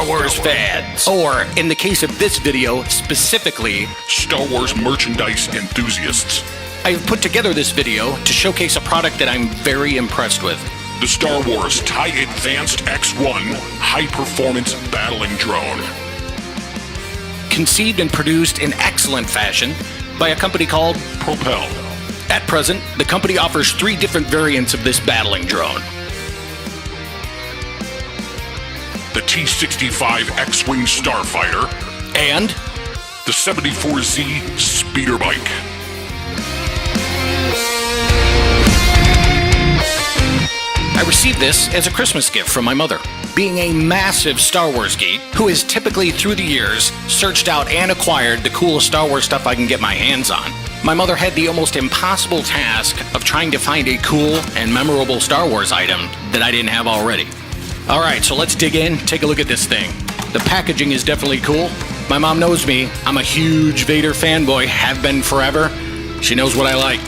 Star Wars fans. Or, in the case of this video, specifically, Star Wars merchandise enthusiasts. I've put together this video to showcase a product that I'm very impressed with. The Star Wars TIE Advanced X1 high-performance battling drone. Conceived and produced in excellent fashion by a company called Propel. At present, the company offers 3 different variants of this battling drone. The T-65 X-Wing Starfighter. And the 74Z Speeder Bike. I received this as a Christmas gift from my mother. Being a massive Star Wars geek, who has typically through the years searched out and acquired the coolest Star Wars stuff I can get my hands on, my mother had the almost impossible task of trying to find a cool and memorable Star Wars item that I didn't have already. Alright, so let's dig in, take a look at this thing. The packaging is definitely cool. My mom knows me. I'm a huge Vader fanboy, have been forever. She knows what I like.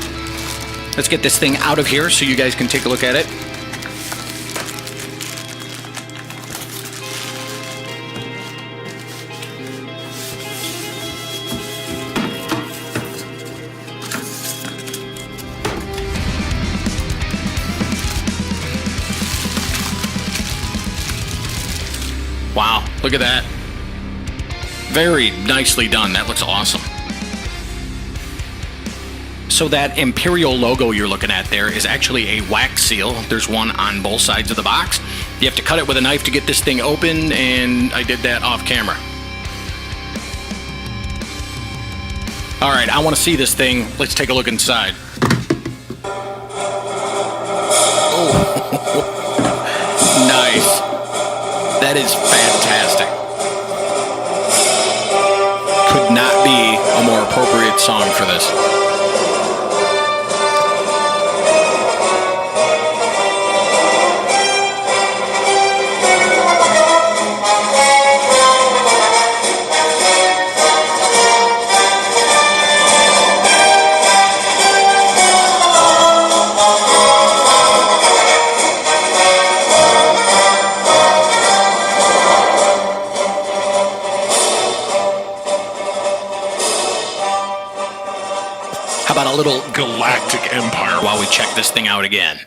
Let's get this thing out of here so you guys can take a look at it. Wow, look at that. Very nicely done. That looks awesome. So that Imperial logo you're looking at there is actually a wax seal. There's one on both sides of the box. You have to cut it with a knife to get this thing open, and I did that off camera. All right, I want to see this thing. Let's take a look inside. Oh, nice. That is fantastic. Could not be a more appropriate song for this. How about a little Galactic Empire while we check this thing out again?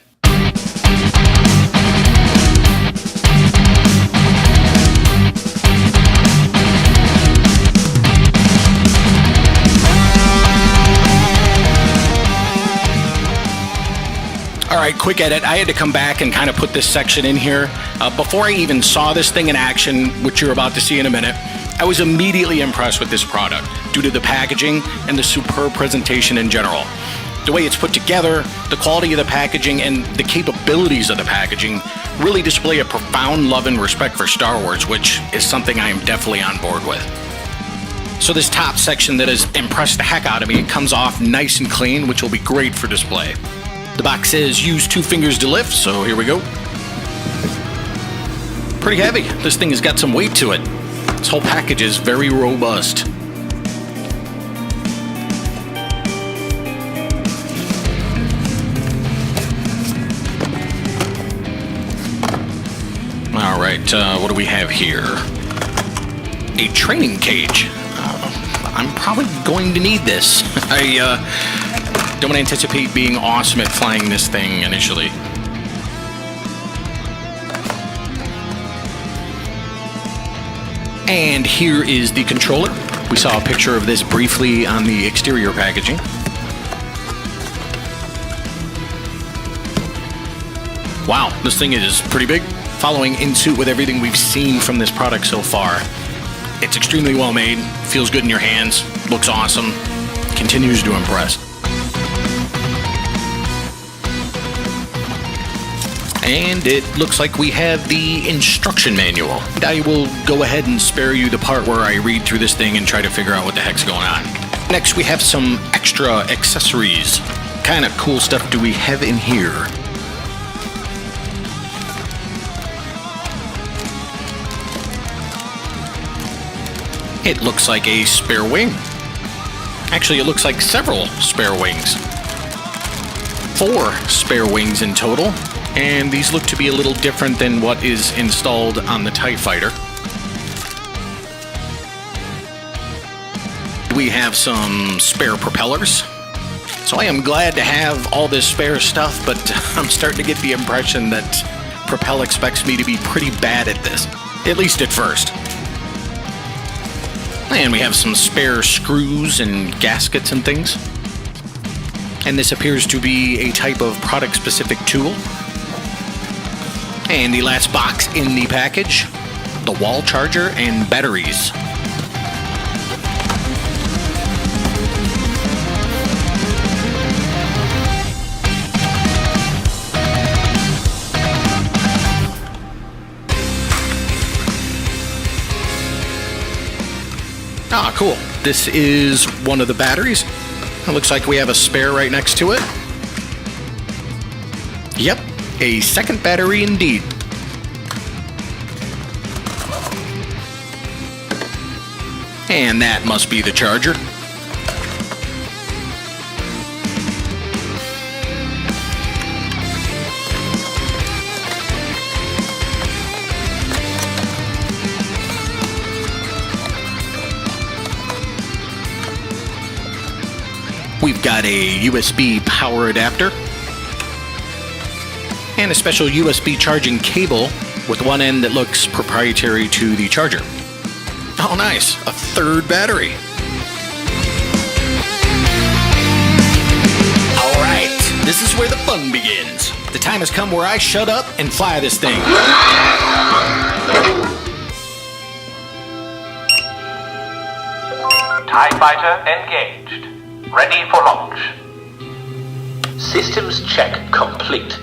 Alright, quick edit. I had to come back and kind of put this section in here. Before I even saw this thing in action, which you're about to see in a minute, I was immediately impressed with this product due to the packaging and the superb presentation in general. The way it's put together, the quality of the packaging, and the capabilities of the packaging really display a profound love and respect for Star Wars, which is something I am definitely on board with. So this top section that has impressed the heck out of me comes off nice and clean, which will be great for display. The box says use 2 fingers to lift, so here we go. Pretty heavy. This thing has got some weight to it. This whole package is very robust. All right, what do we have here? A training cage. I'm probably going to need this. I don't anticipate being awesome at flying this thing initially. And here is the controller. We saw a picture of this briefly on the exterior packaging. Wow, this thing is pretty big. Following in suit with everything we've seen from this product so far. It's extremely well made, feels good in your hands, looks awesome, continues to impress. And it looks like we have the instruction manual. I will go ahead and spare you the part where I read through this thing and try to figure out what the heck's going on. Next, we have some extra accessories. What kind of cool stuff do we have in here? It looks like a spare wing. Actually, it looks like several spare wings. 4 spare wings in total. And these look to be a little different than what is installed on the TIE Fighter. we have some spare propellers. So I am glad to have all this spare stuff, but I'm starting to get the impression that Propel expects me to be pretty bad at this, at least at first. And we have some spare screws and gaskets and things. And this appears to be a type of product-specific tool. And the last box in the package, the wall charger and batteries. Ah, cool. This is one of the batteries. It looks like we have a spare right next to it. Yep, a second battery indeed. And that must be the charger. We've got a USB power adapter and a special USB charging cable with one end that looks proprietary to the charger. Oh, nice. A third battery. All right. This is where the fun begins. The time has come where I shut up and fly this thing. TIE fighter engaged. Ready for launch. Systems check complete.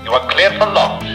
You are clear for launch.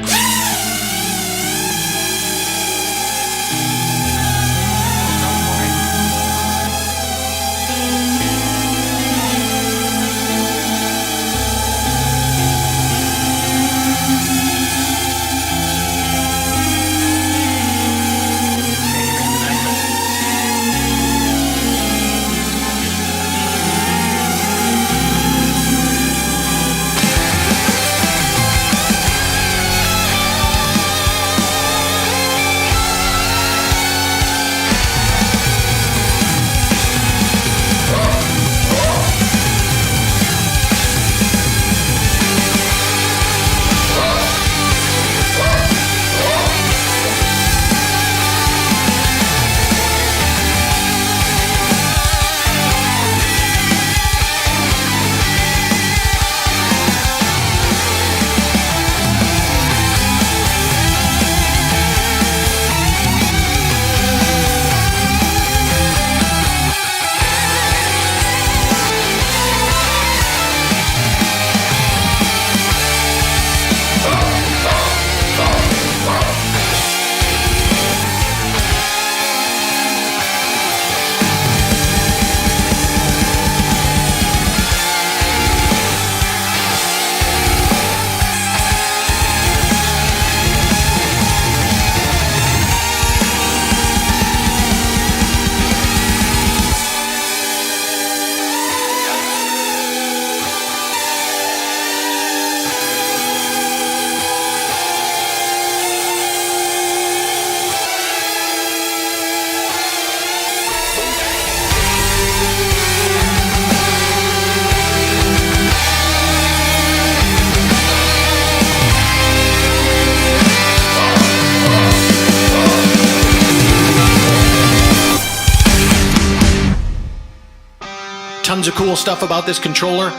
Tons of cool stuff about this controller.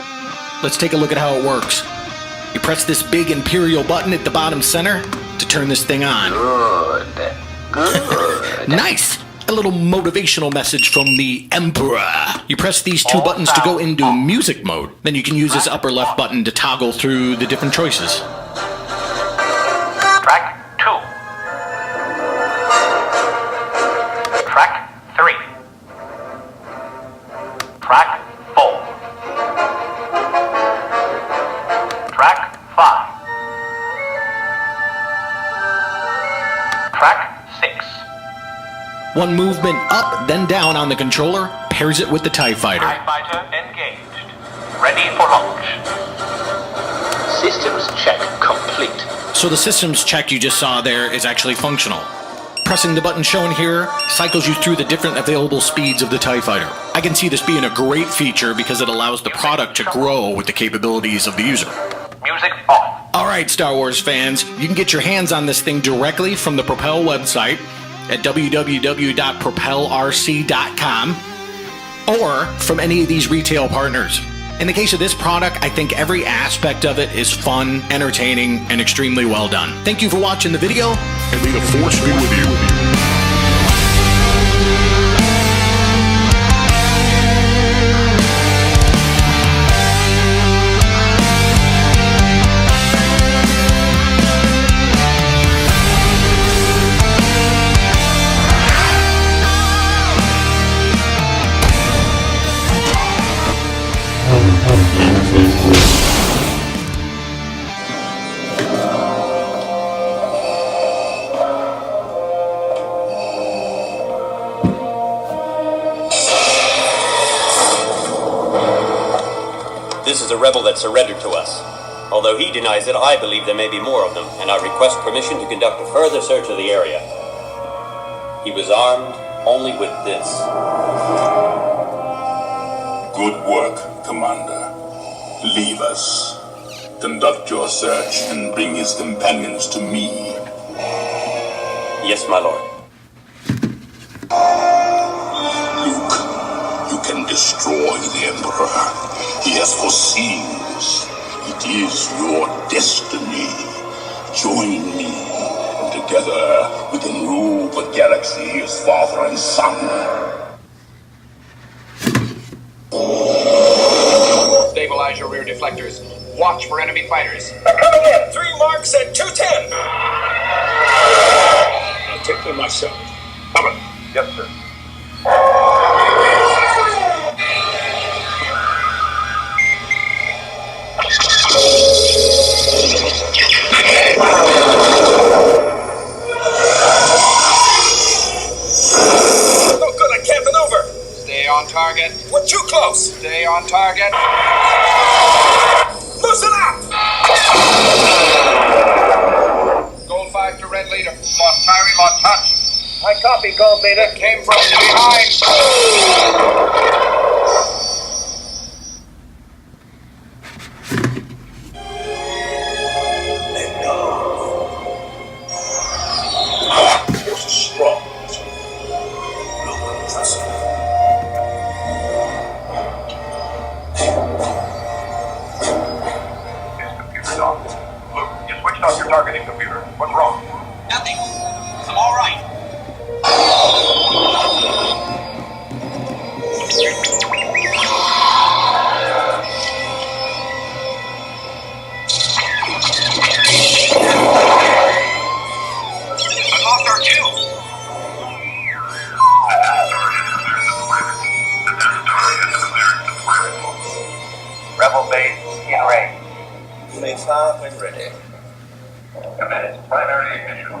Let's take a look at how it works. You press this big Imperial button at the bottom center to turn this thing on. Good. Nice! A little motivational message from the Emperor. You press these two buttons to go into music mode. Then you can use this upper left button to toggle through the different choices. Track 2. Track 3. Track 4. Track 5. Track 6. One movement up, then down on the controller pairs it with the TIE Fighter. TIE fighter engaged. Ready for launch. Systems check complete. So the systems check you just saw there is actually functional. Pressing the button shown here cycles you through the different available speeds of the TIE Fighter. I can see this being a great feature because it allows the product to grow with the capabilities of the user. Music off. All right, Star Wars fans, you can get your hands on this thing directly from the Propel website at www.propelrc.com or from any of these retail partners. In the case of this product, I think every aspect of it is fun, entertaining, and extremely well done. Thank you for watching the video. And may the Force be with you. This is a rebel that surrendered to us. Although he denies it, I believe there may be more of them, and I request permission to conduct a further search of the area. He was armed only with this. Good work, Commander. Leave us. Conduct your search and bring his companions to me. Yes, my lord. Luke, you can destroy the Emperor. He has foreseen this. It is your destiny. Join me, and together we can rule the galaxy as father and son. Stabilize your rear deflectors. Watch for enemy fighters. Coming in! 3 marks at 210! I'll take them myself. Coming. Yes, sir. No good, I can't maneuver! Stay on target. We're too close! Stay on target. Loosen up! Gold 5 to red leader. Lost Tyree, lost touch. I copy, Gold Leader. Came from behind. Let go. Force is strong. Look, trust me. His computer's off. Luke, you switched off your targeting computer. What's wrong? Nothing. I'm all right. I lost our kill. Rebel base in range. You may fire when ready. Commence primary ignition.